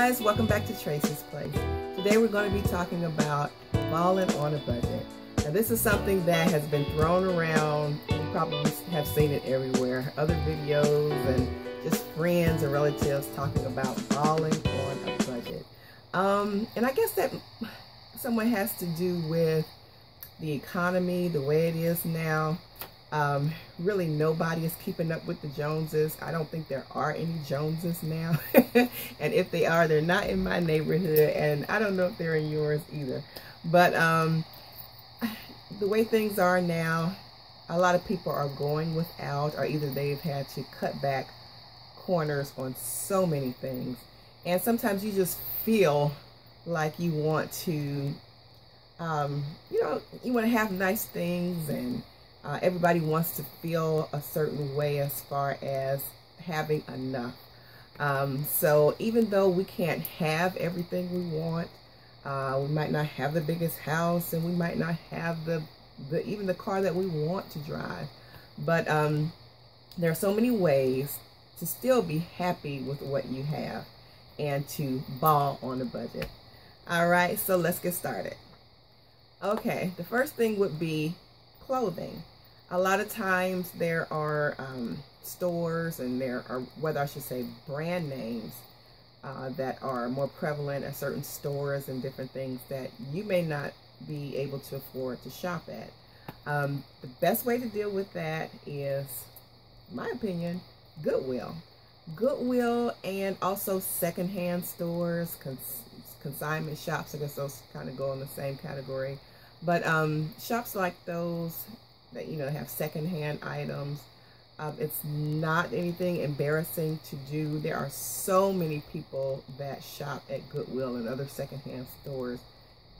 guys, welcome back to Tracy's Place. Today we're going to be talking about balling on a budget. Now this is something that has been thrown around. You probably have seen it everywhere. Other videos and just friends and relatives talking about balling on a budget. And I guess that somewhat has to do with the economy, the way it is now. Really nobody is keeping up with the Joneses. I don't think there are any Joneses now. And if they are, they're not in my neighborhood, and I don't know if they're in yours either. But the way things are now, a lot of people are going without, or either they've had to cut back corners on so many things. And sometimes you just feel like you want to, you want to have nice things, and everybody wants to feel a certain way as far as having enough. So even though we can't have everything we want, we might not have the biggest house, and we might not have even the car that we want to drive. But there are so many ways to still be happy with what you have and to ball on a budget. All right, so let's get started. Okay, the first thing would be clothing. A lot of times there are stores, and there are, whether I should say brand names, that are more prevalent at certain stores and different things that you may not be able to afford to shop at. The best way to deal with that is, in my opinion, Goodwill. Goodwill, and also secondhand stores, consignment shops. I guess those kind of go in the same category. But shops like those that have secondhand items, it's not anything embarrassing to do. There are so many people that shop at Goodwill and other secondhand stores.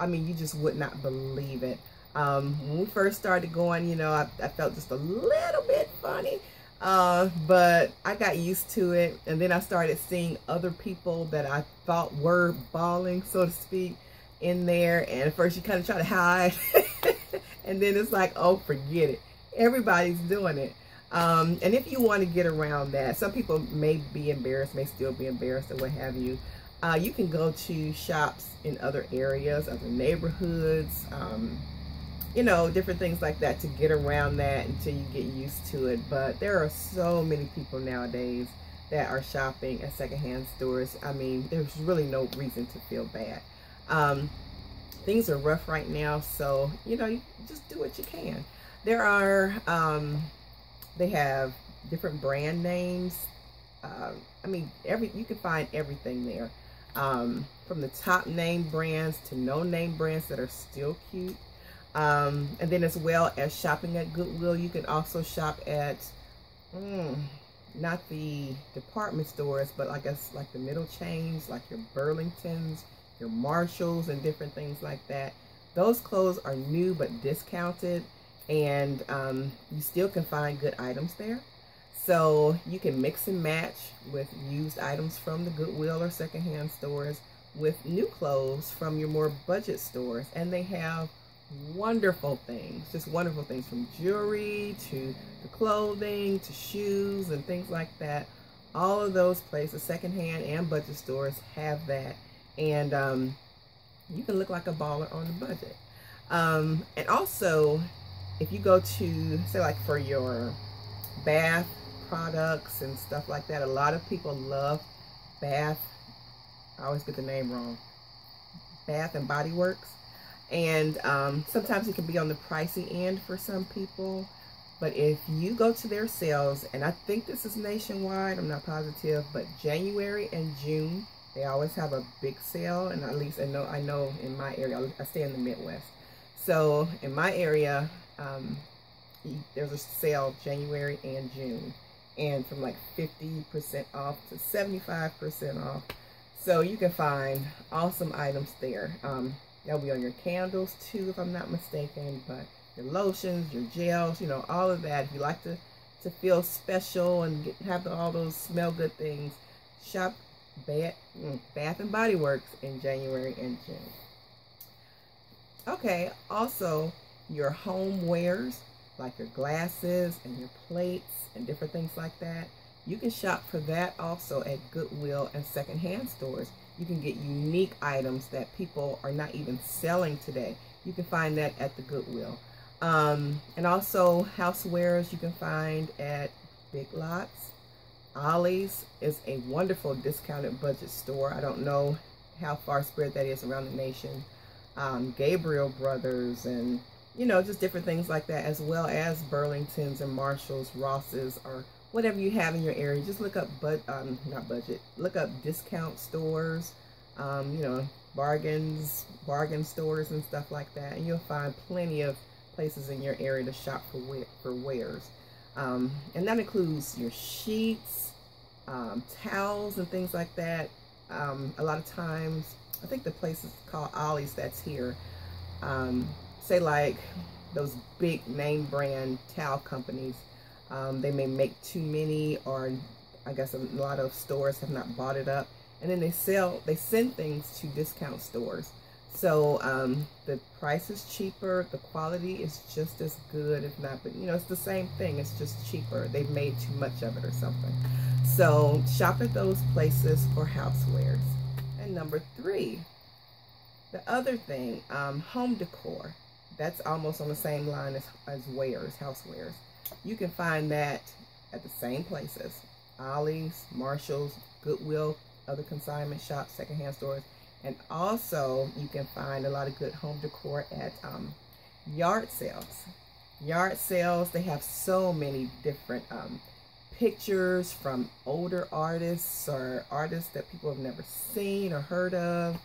I mean, you just would not believe it. When we first started going, I felt just a little bit funny, but I got used to it. And then I started seeing other people that I thought were balling, so to speak, in there. And at first you kind of try to hide. And then it's like, oh, forget it. Everybody's doing it. And if you want to get around that, some people may be embarrassed, may still be embarrassed, or what have you. You can go to shops in other areas, other neighborhoods, different things like that to get around that until you get used to it. But there are so many people nowadays that are shopping at secondhand stores. I mean, there's really no reason to feel bad. Things are rough right now, so you just do what you can. There are they have different brand names. I mean, you can find everything there, from the top name brands to no name brands that are still cute. And then as well as shopping at Goodwill, you can also shop at not the department stores, but I guess like the middle chains, like your Burlingtons, your Marshalls, and different things like that. Those clothes are new but discounted, and you still can find good items there. So you can mix and match with used items from the Goodwill or secondhand stores with new clothes from your more budget stores, and they have wonderful things, just wonderful things, from jewelry to the clothing to shoes and things like that. All of those places, secondhand and budget stores, have that. And you can look like a baller on a budget. And also, if you go to, say, like for your bath products and stuff like that, a lot of people love I always get the name wrong, Bath and Body Works. And sometimes it can be on the pricey end for some people. But if you go to their sales, and I think this is nationwide, I'm not positive, but January and June, they always have a big sale. And at least I know in my area, I stay in the Midwest. So in my area, there's a sale January and June, and from like 50% off to 75% off. So you can find awesome items there. They'll be on your candles too, if I'm not mistaken, but your lotions, your gels, all of that. If you like to feel special and have all those smell good things, shop Bath and Body Works in January and June. Okay, also your homewares, like your glasses and your plates and different things like that. You can shop for that also at Goodwill and secondhand stores. You can get unique items that people are not even selling today. You can find that at the Goodwill. And also housewares you can find at Big Lots. Ollie's is a wonderful discounted budget store. I don't know how far spread that is around the nation. Gabriel Brothers, and you know, just different things like that, as well as Burlington's and Marshall's, Ross's, or whatever you have in your area. Just look up, look up discount stores, you know, bargain stores and stuff like that, and you'll find plenty of places in your area to shop for wares. And that includes your sheets, towels, and things like that. A lot of times, I think the place is called Ollie's that's here. Say like those big name brand towel companies, they may make too many, or I guess a lot of stores have not bought it up, and then they send things to discount stores. So the price is cheaper, the quality is just as good, if not, but you know, it's the same thing, it's just cheaper. They've made too much of it or something. So shop at those places for housewares. And number 3, the other thing, home decor. That's almost on the same line as wares, housewares. You can find that at the same places. Ollie's, Marshall's, Goodwill, other consignment shops, secondhand stores. And also, you can find a lot of good home decor at yard sales. Yard sales, they have so many different pictures from older artists or artists that people have never seen or heard of.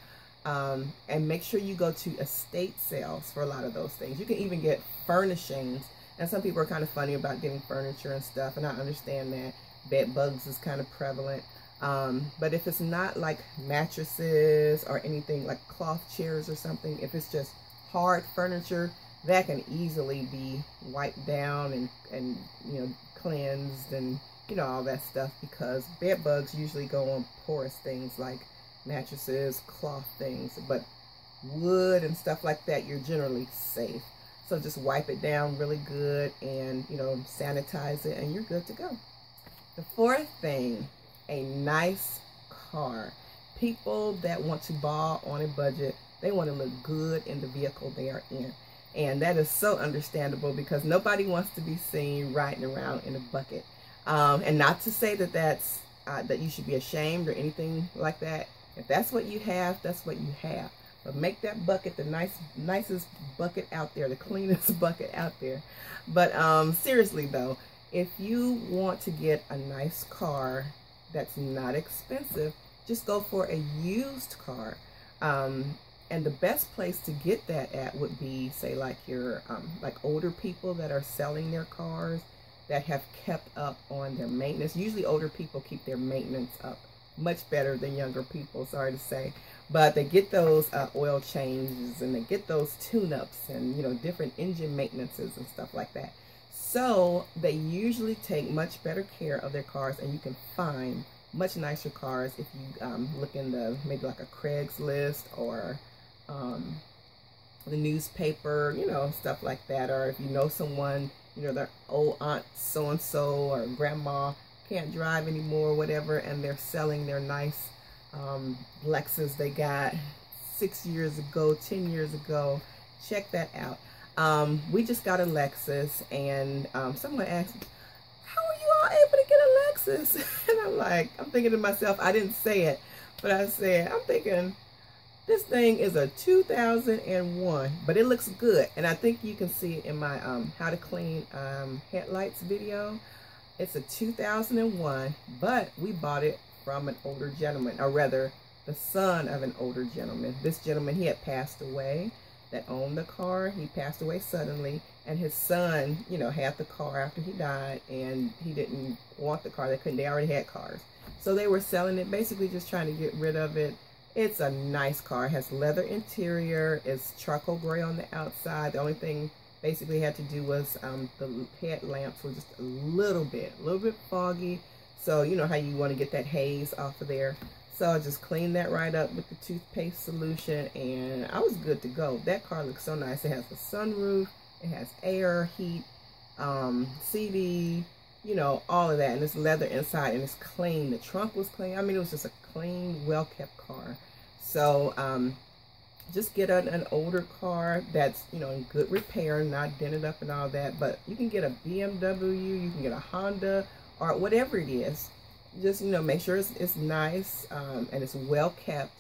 And make sure you go to estate sales for a lot of those things. You can even get furnishings. And some people are kind of funny about getting furniture and stuff, and I understand that. Bed bugs is kind of prevalent. But if it's not like mattresses or anything like cloth chairs or something, if it's just hard furniture, that can easily be wiped down and you know, cleansed and you know, all that stuff, because bed bugs usually go on porous things like mattresses, cloth things, but wood and stuff like that, you're generally safe. So just wipe it down really good and, you know, sanitize it, and you're good to go. The 4th thing, a nice car. People that want to ball on a budget, they want to look good in the vehicle they are in. And that is so understandable, because nobody wants to be seen riding around in a bucket. And not to say that that you should be ashamed or anything like that. If that's what you have, that's what you have. But make that bucket the nicest bucket out there, the cleanest bucket out there. But seriously though, if you want to get a nice car that's not expensive, just go for a used car. And the best place to get that at would be, say, like your like older people that are selling their cars, that have kept up on their maintenance. Usually older people keep their maintenance up much better than younger people, sorry to say. But they get those oil changes, and they get those tune-ups, and you know, different engine maintenances and stuff like that. So they usually take much better care of their cars, and you can find much nicer cars if you look in the maybe like a Craigslist or the newspaper, you know, stuff like that. Or if you know someone, you know, their old aunt so-and-so or grandma can't drive anymore, whatever, and they're selling their nice Lexus they got 6 years ago, 10 years ago. Check that out. We just got a Lexus, and someone asked me, how are you all able to get a Lexus? And I'm thinking to myself, I didn't say it, but I said, I'm thinking, this thing is a 2001, but it looks good. And I think you can see it in my how to clean headlights video. It's a 2001, but we bought it from an older gentleman, or rather the son of an older gentleman. This gentleman, he had passed away, that owned the car. He passed away suddenly, and his son, you know, had the car after he died, and he didn't want the car. They already had cars. So they were selling it, basically just trying to get rid of it. It's a nice car. It has leather interior. It's charcoal gray on the outside. The only thing basically had to do was the headlamps were just a little bit foggy. So you know how you want to get that haze off of there. So I just cleaned that right up with the toothpaste solution, and I was good to go. That car looks so nice. It has a sunroof. It has air, heat, CD, you know, all of that. And it's leather inside and it's clean. The trunk was clean. I mean, it was just a clean, well-kept car. So just get an older car that's, you know, in good repair, not dented up and all that. But you can get a BMW, you can get a Honda, or whatever it is. Just, you know, make sure it's nice and it's well kept,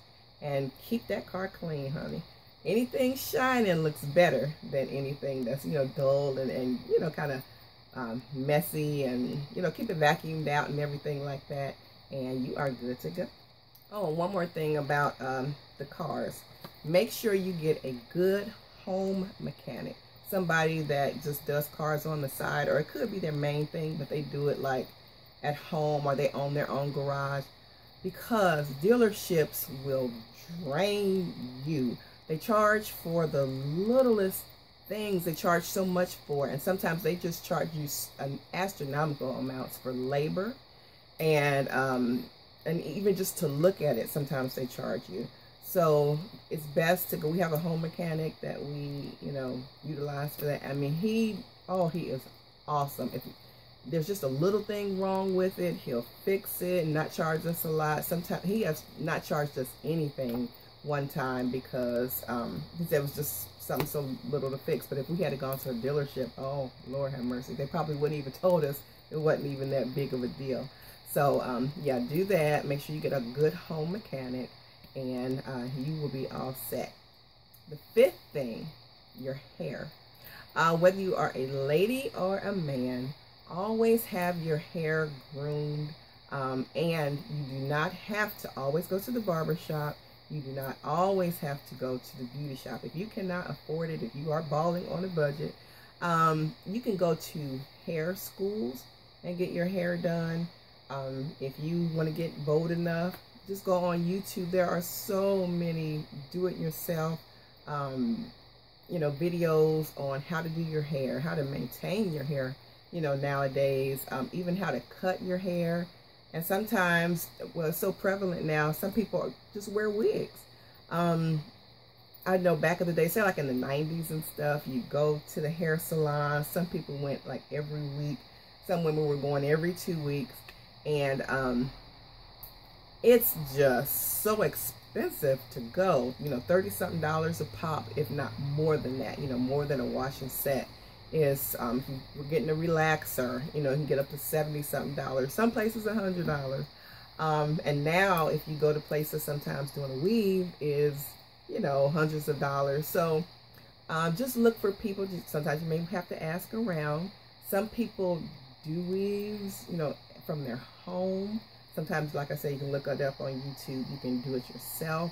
and keep that car clean, honey. Anything shining looks better than anything that's, you know, dull and you know, kind of messy, and, you know, keep it vacuumed out and everything like that, and you are good to go. Oh, one more thing about the cars. Make sure you get a good home mechanic. Somebody that just does cars on the side, or it could be their main thing, but they do it like at home, or they own their own garage, because dealerships will drain you. They charge for the littlest things. They charge so much for, and sometimes they just charge you an astronomical amounts for labor, and even just to look at it, sometimes they charge you. So it's best to go. We have a home mechanic that we, you know, utilize for that. I mean, he is awesome. If there's just a little thing wrong with it, he'll fix it and not charge us a lot. Sometimes he has not charged us anything one time because he said it was just something so little to fix. But if we had gone to a dealership, oh Lord have mercy, they probably wouldn't even told us it wasn't even that big of a deal. So yeah, do that. Make sure you get a good home mechanic, and you will be all set. The fifth thing, your hair. Whether you are a lady or a man, always have your hair groomed, and you do not have to always go to the barber shop. You do not always have to go to the beauty shop. If you cannot afford it, if you are balling on a budget, you can go to hair schools and get your hair done. If you want to get bold enough, just go on YouTube. There are so many do-it-yourself, you know, videos on how to do your hair, how to maintain your hair, you know, nowadays, even how to cut your hair. And sometimes, well, it's so prevalent now, some people just wear wigs. I know back in the day, say like in the 90s and stuff, you go to the hair salon. Some people went like every week. Some women were going every 2 weeks. And it's just so expensive to go, you know, $30-something a pop, if not more than that, you know, more than a washing set is, if we're getting a relaxer, you know, you can get up to $70-something, some places $100. And now if you go to places, sometimes doing a weave is, you know, hundreds of dollars. So just look for people. Sometimes you may have to ask around. Some people do weaves, you know, from their home. Sometimes, like I say, you can look it up on YouTube. You can do it yourself.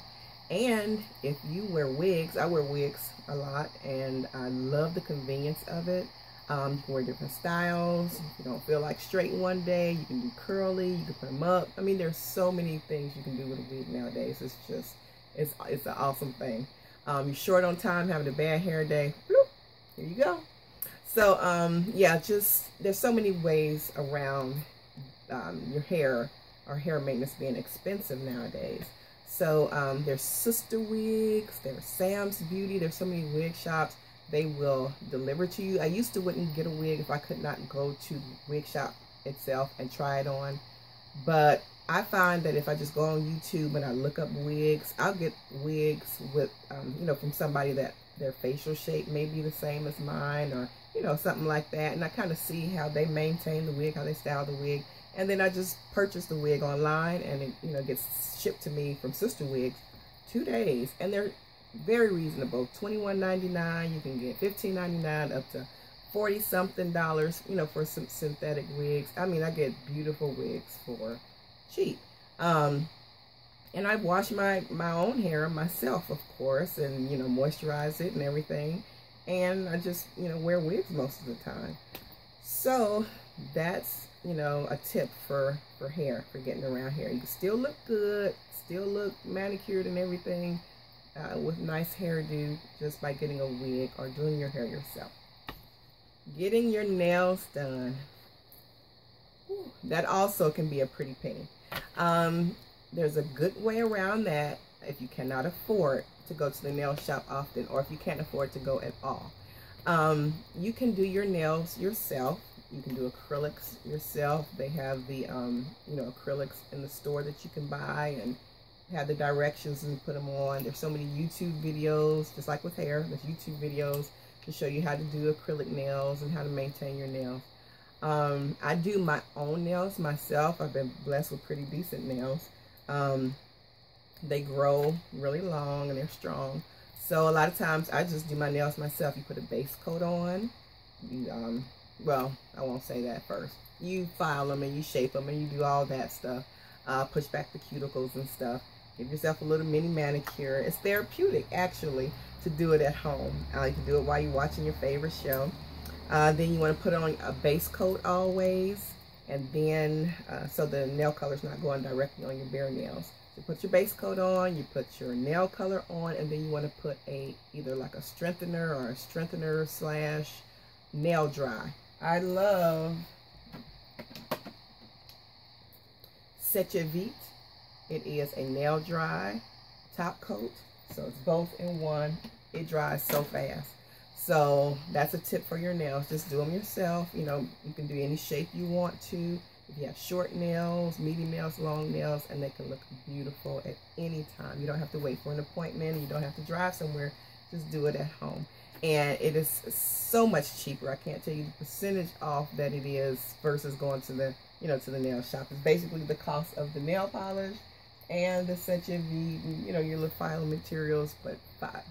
And if you wear wigs, I wear wigs a lot, and I love the convenience of it. You can wear different styles. If you don't feel like straight one day, you can do curly, you can put them up. I mean, there's so many things you can do with a wig nowadays. It's just, it's an awesome thing. You're short on time, having a bad hair day, bloop, here you go. So, yeah, just, there's so many ways around your hair, or hair maintenance being expensive nowadays. So there's Sister Wigs, there's Sam's Beauty, there's so many wig shops. They will deliver to you. I used to wouldn't get a wig if I could not go to the wig shop itself and try it on. But I find that if I just go on YouTube and I look up wigs, I'll get wigs with, you know, from somebody that their facial shape may be the same as mine, or, you know, something like that. And I kind of see how they maintain the wig, how they style the wig. And then I just purchase the wig online, and it, you know, gets shipped to me from Sister Wigs 2 days. And they're very reasonable. $21.99. You can get $15.99 up to $40-something, you know, for some synthetic wigs. I mean, I get beautiful wigs for cheap. And I wash my own hair myself, of course, and, you know, moisturize it and everything. And I just, you know, wear wigs most of the time. So that's, you know, a tip for hair, for getting around hair. You can still look good, still look manicured and everything, with nice hairdo, just by getting a wig or doing your hair yourself. Getting your nails done. Whew, that also can be a pretty pain. There's a good way around that if you cannot afford to go to the nail shop often, or if you can't afford to go at all. You can do your nails yourself. You can do acrylics yourself. They have the, acrylics in the store that you can buy and have the directions and put them on. There's so many YouTube videos, just like with hair, there's YouTube videos to show you how to do acrylic nails and how to maintain your nails. I do my own nails myself. I've been blessed with pretty decent nails. They grow really long and they're strong. So a lot of times I just do my nails myself. You put a base coat on. You, well, I won't say that first. You file them and you shape them and you do all that stuff. Push back the cuticles and stuff. Give yourself a little mini manicure. It's therapeutic, actually, to do it at home. You can do it while you're watching your favorite show. Then you want to put on a base coat always, and then so the nail color's not going directly on your bare nails. So put your base coat on, you put your nail color on, and then you want to put either like a strengthener or a strengthener / nail dry. I love Vite. It is a nail dry top coat, so it's both in one. It dries so fast. So that's a tip for your nails. Just do them yourself. You know, you can do any shape you want to. If you have short nails, medium nails, long nails, and they can look beautiful at any time. You don't have to wait for an appointment. You don't have to drive somewhere. Just do it at home. And it is so much cheaper. I can't tell you the percentage off that it is versus going to the, to the nail shop. It's basically the cost of the nail polish and the Vite, your little filing materials, but $5,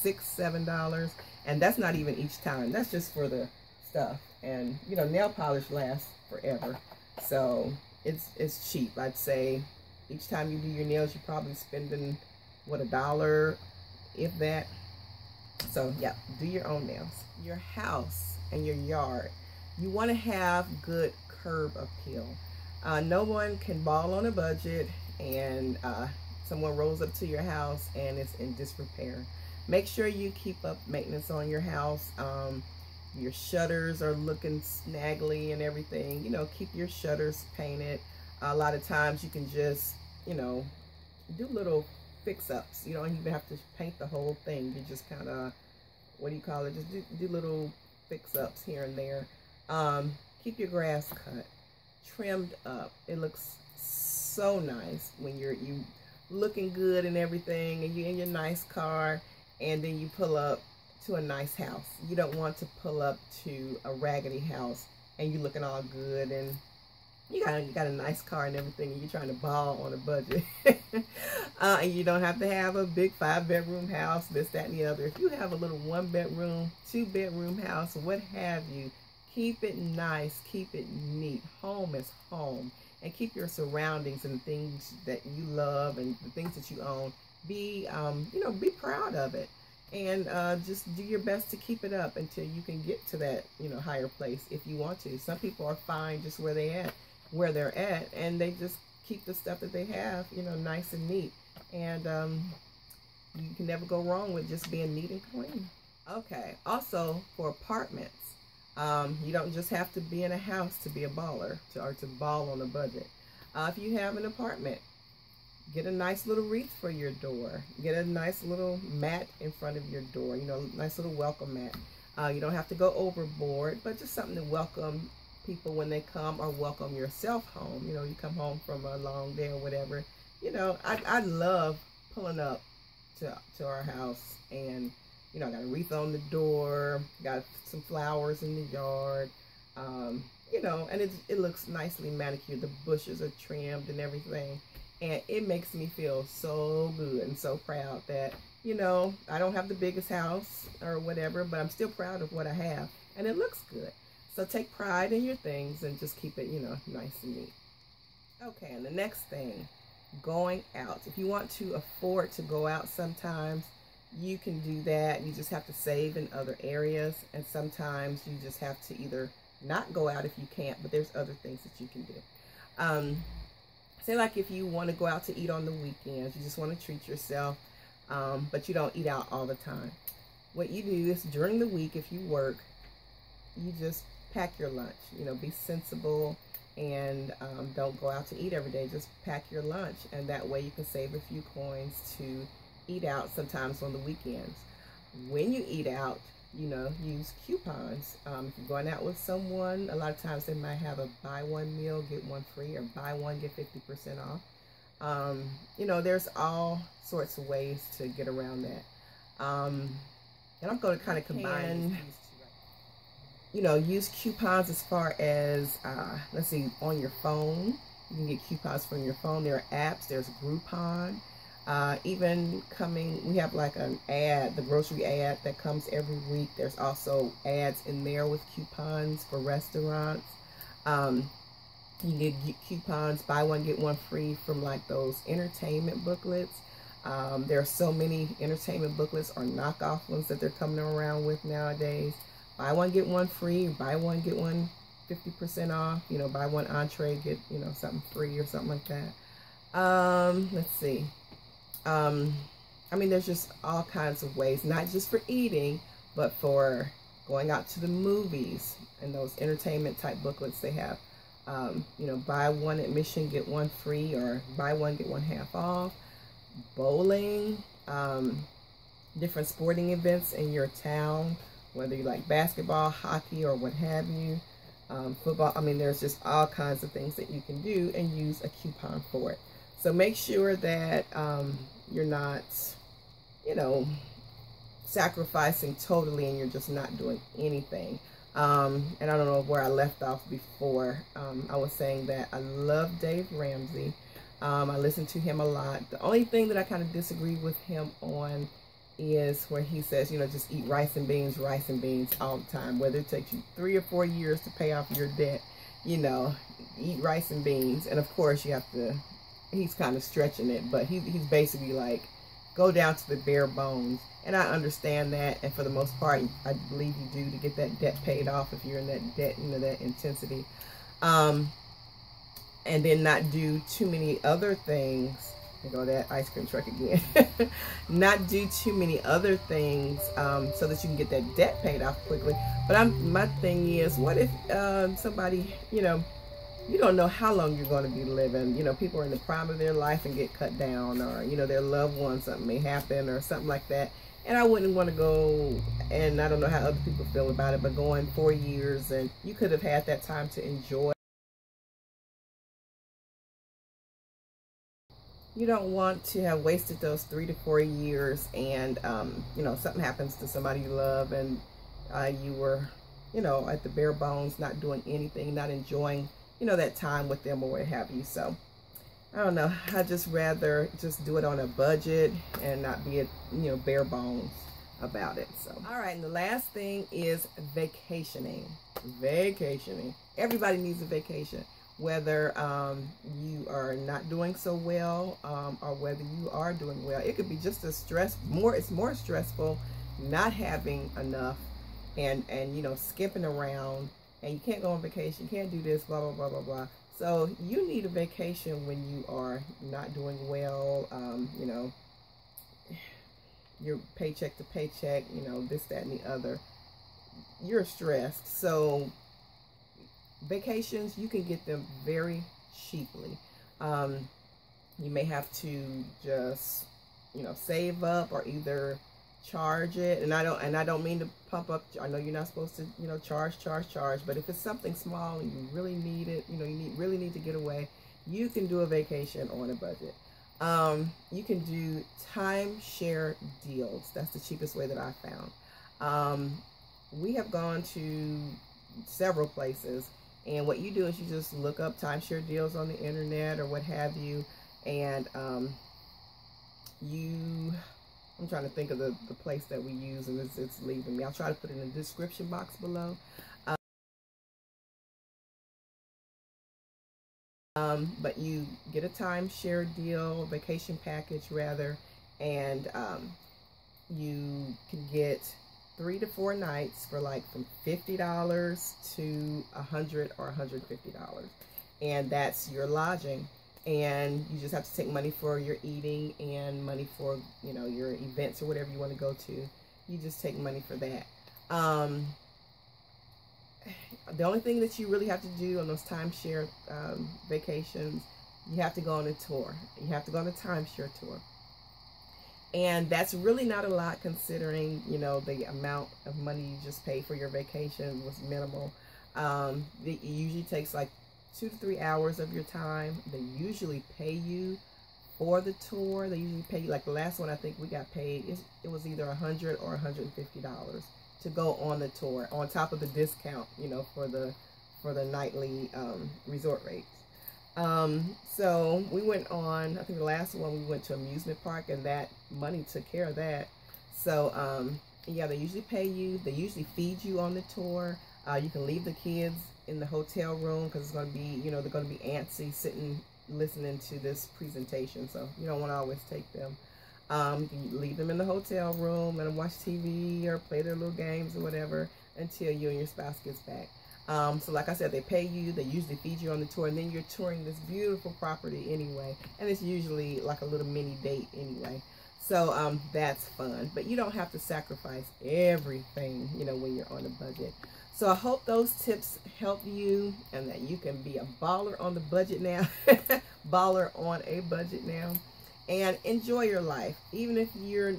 $6, $7. And that's not even each time. That's just for the stuff. And, nail polish lasts forever. So it's cheap. I'd say each time you do your nails, you're probably spending, $1, if that. So, yeah, do your own nails. Your house and your yard. You want to have good curb appeal. No one can ball on a budget and someone rolls up to your house and it's in disrepair. Make sure you keep up maintenance on your house. Your shutters are looking snaggly and everything. Keep your shutters painted. A lot of times you can just, do little fix-ups. You don't even have to paint the whole thing. You just kind of, just do little fix-ups here and there. Keep your grass cut, trimmed up. It looks so nice when you looking good and everything, and you're in your nice car, and then you pull up to a nice house. You don't want to pull up to a raggedy house and you looking all good and you got a nice car and everything, and you're trying to ball on a budget. And you don't have to have a big 5-bedroom house, this, that, and the other. If you have a little 1-bedroom, 2-bedroom house, what have you, keep it nice, keep it neat. Home is home. And keep your surroundings and the things that you love and the things that you own. Be proud of it. And just do your best to keep it up until you can get to that, higher place if you want to. Some people are fine just where they're at, and they just keep the stuff that they have, nice and neat. And you can never go wrong with just being neat and clean. Okay, also for apartments, you don't just have to be in a house to be a baller or to ball on a budget. If you have an apartment, get a nice little wreath for your door. Get a nice little mat in front of your door, nice little welcome mat. You don't have to go overboard, but just something to welcome people when they come, or welcome yourself home. You come home from a long day or whatever. I love pulling up to our house, and I got a wreath on the door, got some flowers in the yard, and it looks nicely manicured. The bushes are trimmed and everything, and it makes me feel so good and so proud that I don't have the biggest house or whatever, but I'm still proud of what I have, and it looks good. So take pride in your things and just keep it, nice and neat. Okay, and the next thing, going out. If you want to afford to go out sometimes, you can do that. You just have to save in other areas, and sometimes you just have to either not go out if you can't, but there's other things that you can do. Say like if you want to go out to eat on the weekends, you just want to treat yourself, but you don't eat out all the time. What you do is during the week, if you work, you just pack your lunch. Be sensible and don't go out to eat every day. Just pack your lunch, and that way you can save a few coins to eat out sometimes on the weekends. When you eat out, use coupons. If you're going out with someone, a lot of times they might have a buy one meal, get one free, or buy one, get 50% off. There's all sorts of ways to get around that. And I'm going to kind of combine, use coupons as far as, let's see, on your phone. You can get coupons from your phone. There are apps. There's Groupon. We have like an ad, the grocery ad that comes every week. There's also ads in there with coupons for restaurants. You can get coupons, buy one, get one free from like those entertainment booklets. There are so many entertainment booklets or knockoff ones that they're coming around with nowadays. Buy one, get one free, buy one, get one 50% off, buy one entree, get, something free or something like that. Let's see. There's just all kinds of ways, not just for eating, but for going out to the movies and those entertainment type booklets they have. Buy one admission, get one free, or buy one, get one half off. Bowling, different sporting events in your town, whether you like basketball, hockey, or what have you. Football, there's just all kinds of things that you can do and use a coupon for it. So make sure that you're not, sacrificing totally and you're just not doing anything. And I don't know where I left off before. I was saying that I love Dave Ramsey. I listen to him a lot. The only thing that I kind of disagree with him on is where he says, just eat rice and beans all the time. Whether it takes you 3 or 4 years to pay off your debt, eat rice and beans. And of course you have to, he's kind of stretching it, but he's basically like, go down to the bare bones. And I understand that, and for the most part, I believe you do to get that debt paid off if you're in that debt, that intensity. And then not do too many other things. There go that ice cream truck again. Not do too many other things so that you can get that debt paid off quickly. But my thing is, what if somebody, you don't know how long you're going to be living. People are in the prime of their life and get cut down, or, their loved one, something may happen or something like that. And I wouldn't want to go, and I don't know how other people feel about it, but going 4 years and you could have had that time to enjoy. You don't want to have wasted those 3 to 4 years and, something happens to somebody you love and you were, at the bare bones, not doing anything, not enjoying, that time with them or what have you. So I don't know. I just rather just do it on a budget and not be bare bones about it. So, all right. And the last thing is vacationing. Everybody needs a vacation, whether you are not doing so well or whether you are doing well. It could be just as it's more stressful not having enough and skipping around, and you can't go on vacation, you can't do this, blah, blah, blah, blah, blah. So you need a vacation when you are not doing well, you're paycheck to paycheck, this, that, and the other. You're stressed. So vacations, you can get them very cheaply. You may have to just, save up or either charge it. And I don't mean to pump up. I know you're not supposed to, charge. But if it's something small and you really need it, really need to get away, you can do a vacation on a budget. You can do timeshare deals. That's the cheapest way that I found. We have gone to several places, and what you do is you just look up timeshare deals on the internet or what have you, and I'm trying to think of the place that we use, and it's leaving me. I'll try to put it in the description box below. But you get a timeshare deal, vacation package rather, and you can get 3 to 4 nights for like from $50 to $100 or $150, and that's your lodging. And you just have to take money for your eating and money for your events or whatever you want to go to. You just take money for that. The only thing that you really have to do on those timeshare vacations, you have to go on a tour. You have to go on a timeshare tour. And that's really not a lot considering, you know, the amount of money you just paid for your vacation was minimal. It usually takes like 2 to 3 hours of your time. They usually pay you for the tour. They usually pay you, like the last one I think we got paid, it was either $100 or $150 to go on the tour, on top of the discount, you know, for the nightly resort rates. So we went on, I think the last one we went to amusement park, and that money took care of that. So yeah, they usually pay you. They usually feed you on the tour. You can leave the kids in the hotel room because it's going to be, you know, they're going to be antsy sitting listening to this presentation, so you don't want to always take them. You can leave them in the hotel room and watch TV or play their little games or whatever until you and your spouse gets back. So like I said, they pay you, they usually feed you on the tour, and then you're touring this beautiful property anyway, and it's usually like a little mini date anyway. So that's fun, but you don't have to sacrifice everything, you know, when you're on a budget. So I hope those tips help you and that you can be a baller on the budget now, baller on a budget now, and enjoy your life. Even if you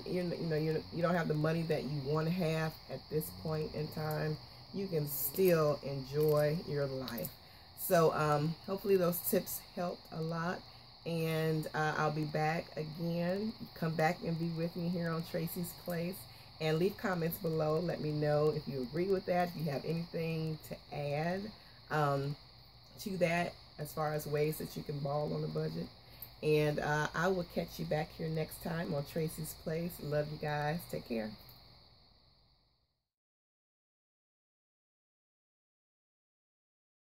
don't have the money that you want to have at this point in time, you can still enjoy your life. So hopefully those tips helped a lot, and I'll be back again. Come back and be with me here on Tracy's Place, and leave comments below. Let me know if you agree with that, if you have anything to add to that as far as ways that you can ball on a budget. And I will catch you back here next time on Tracy's Place. Love you guys. Take care.